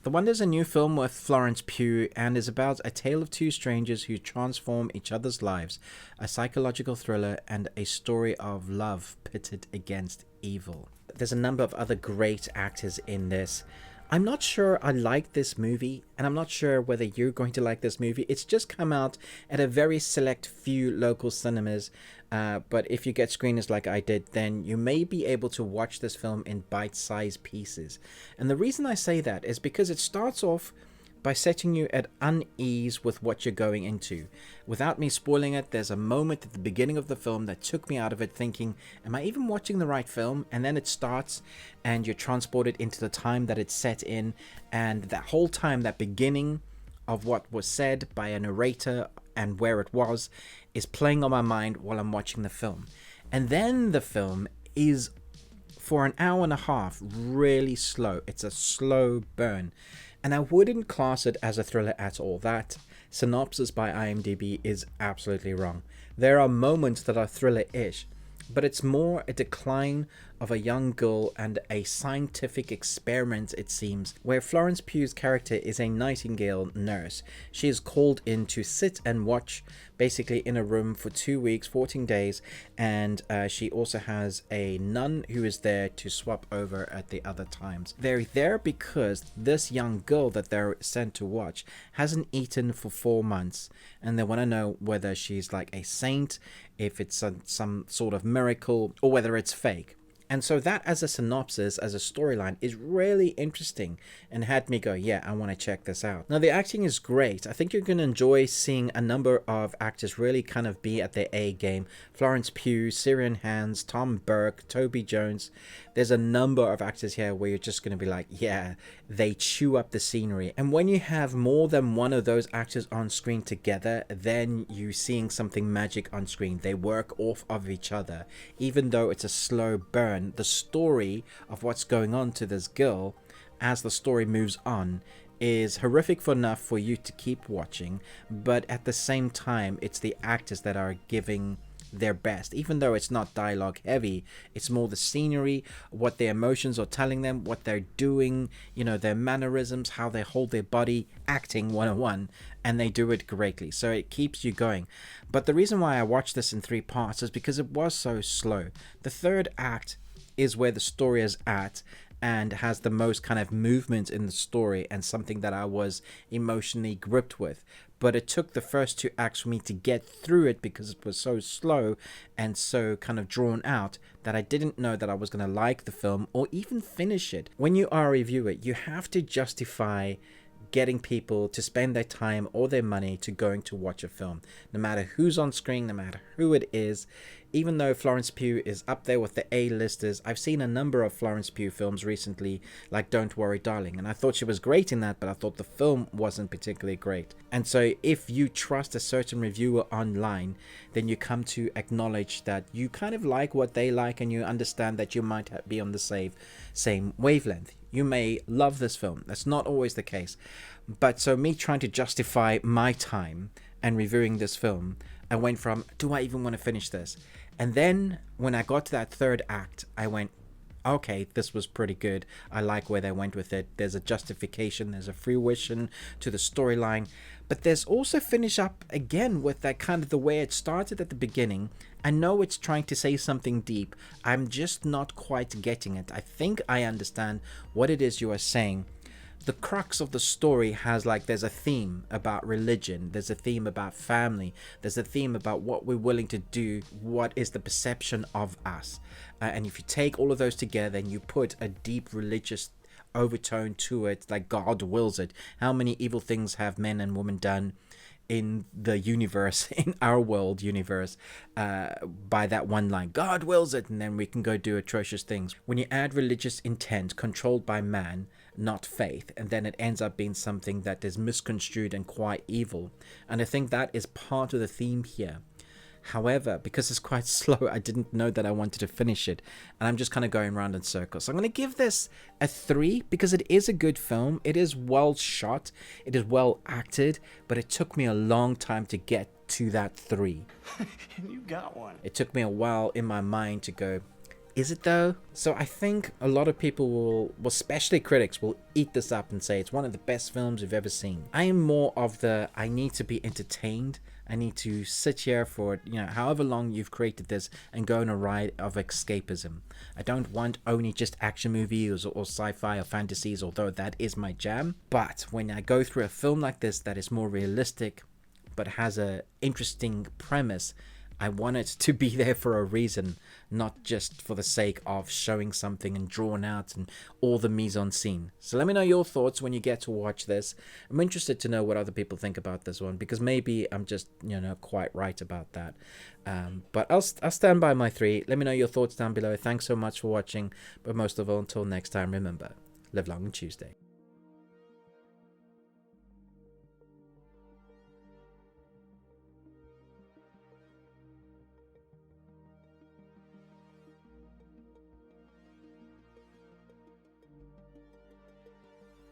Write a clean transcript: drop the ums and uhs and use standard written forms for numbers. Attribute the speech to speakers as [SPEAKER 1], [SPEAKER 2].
[SPEAKER 1] The Wonder's a new film with Florence Pugh and is about a tale of two strangers who transform each other's lives, a psychological thriller and a story of love pitted against evil. There's a number of other great actors in this. I'm not sure I like this movie, and I'm not sure whether you're going to like this movie. It's just come out at a very select few local cinemas, but if you get screeners like I did, then you may be able to watch this film in bite-sized pieces. And the reason I say that is because it starts off by setting you at unease with what you're going into. Without me spoiling it, there's a moment at the beginning of the film that took me out of it thinking, am I even watching the right film? And then it starts and you're transported into the time that it's set in, and that whole time, that beginning of what was said by a narrator and where it was is playing on my mind while I'm watching the film. And then the film is, for an hour and a half, really slow. It's a slow burn. And I wouldn't class it as a thriller at all. That synopsis by IMDb is absolutely wrong. There are moments that are thriller-ish, but it's more a decline of a young girl and a scientific experiment, it seems, where Florence Pugh's character is a Nightingale nurse. She is called in to sit and watch, basically in a room for 2 weeks, 14 days, and she also has a nun who is there to swap over at the other times. They're there because this young girl that they're sent to watch hasn't eaten for 4 months, and they want to know whether she's like a saint, if it's some sort of miracle, or whether it's fake. And so that as a synopsis, as a storyline, is really interesting and had me go, yeah, I want to check this out. Now, the acting is great. I think you're going to enjoy seeing a number of actors really kind of be at their A game. Florence Pugh, Syrian Hands, Tom Burke, Toby Jones. There's a number of actors here where you're just going to be like, yeah, they chew up the scenery. And when you have more than one of those actors on screen together, then you're seeing something magic on screen. They work off of each other. Even though it's a slow burn, the story of what's going on to this girl as the story moves on is horrific enough for you to keep watching, but at the same time, it's the actors that are giving their best. Even though it's not dialogue heavy, it's more the scenery, what their emotions are telling them, what they're doing, their mannerisms, how they hold their body, acting 101, and they do it greatly, so it keeps you going. But the reason why I watched this in 3 parts is because it was so slow. The third act is where the story is at and has the most kind of movement in the story and something that I was emotionally gripped with. But it took the first 2 acts for me to get through it because it was so slow and so kind of drawn out that I didn't know that I was going to like the film or even finish it. When you are a reviewer, you have to justify getting people to spend their time or their money to going to watch a film, no matter who's on screen, no matter who it is. Even though Florence Pugh is up there with the A-listers, I've seen a number of Florence Pugh films recently, like Don't Worry Darling, and I thought she was great in that, but I thought the film wasn't particularly great. And so if you trust a certain reviewer online, then you come to acknowledge that you kind of like what they like, and you understand that you might be on the same wavelength. You may love this film. That's not always the case. But so me trying to justify my time and reviewing this film, I went from, do I even want to finish this? And then when I got to that third act, I went, okay, this was pretty good. I like where they went with it. There's a justification, there's a fruition to the storyline. But there's also finish up again with that kind of the way it started at the beginning. I know it's trying to say something deep. I'm just not quite getting it. I think I understand what it is you are saying. The crux of the story has there's a theme about religion, there's a theme about family, there's a theme about what we're willing to do, what is the perception of us. And if you take all of those together and you put a deep religious overtone to it, like God wills it. How many evil things have men and women done in the universe, in our world universe, by that one line, God wills it, and then we can go do atrocious things. When you add religious intent controlled by man, not faith, and then it ends up being something that is misconstrued and quite evil. And I think that is part of the theme here. However, because it's quite slow, I didn't know that I wanted to finish it, and I'm just kind of going around in circles. So I'm going to give this a 3 because it is a good film. It is well shot, it is well acted, but it took me a long time to get to that 3.
[SPEAKER 2] You got one.
[SPEAKER 1] It took me a while in my mind to go, Is it though? So I think a lot of people will, well, especially critics, will eat this up and say it's one of the best films you've ever seen. I am more of the, I need to be entertained. I need to sit here for, however long you've created this and go on a ride of escapism. I don't want only just action movies or sci-fi or fantasies, although that is my jam. But when I go through a film like this that is more realistic, but has a interesting premise, I want it to be there for a reason, not just for the sake of showing something and drawn out and all the mise en scene. So let me know your thoughts when you get to watch this. I'm interested to know what other people think about this one, because maybe I'm just, quite right about that. But I'll stand by my 3. Let me know your thoughts down below. Thanks so much for watching. But most of all, until next time, remember, live long and Tuesday.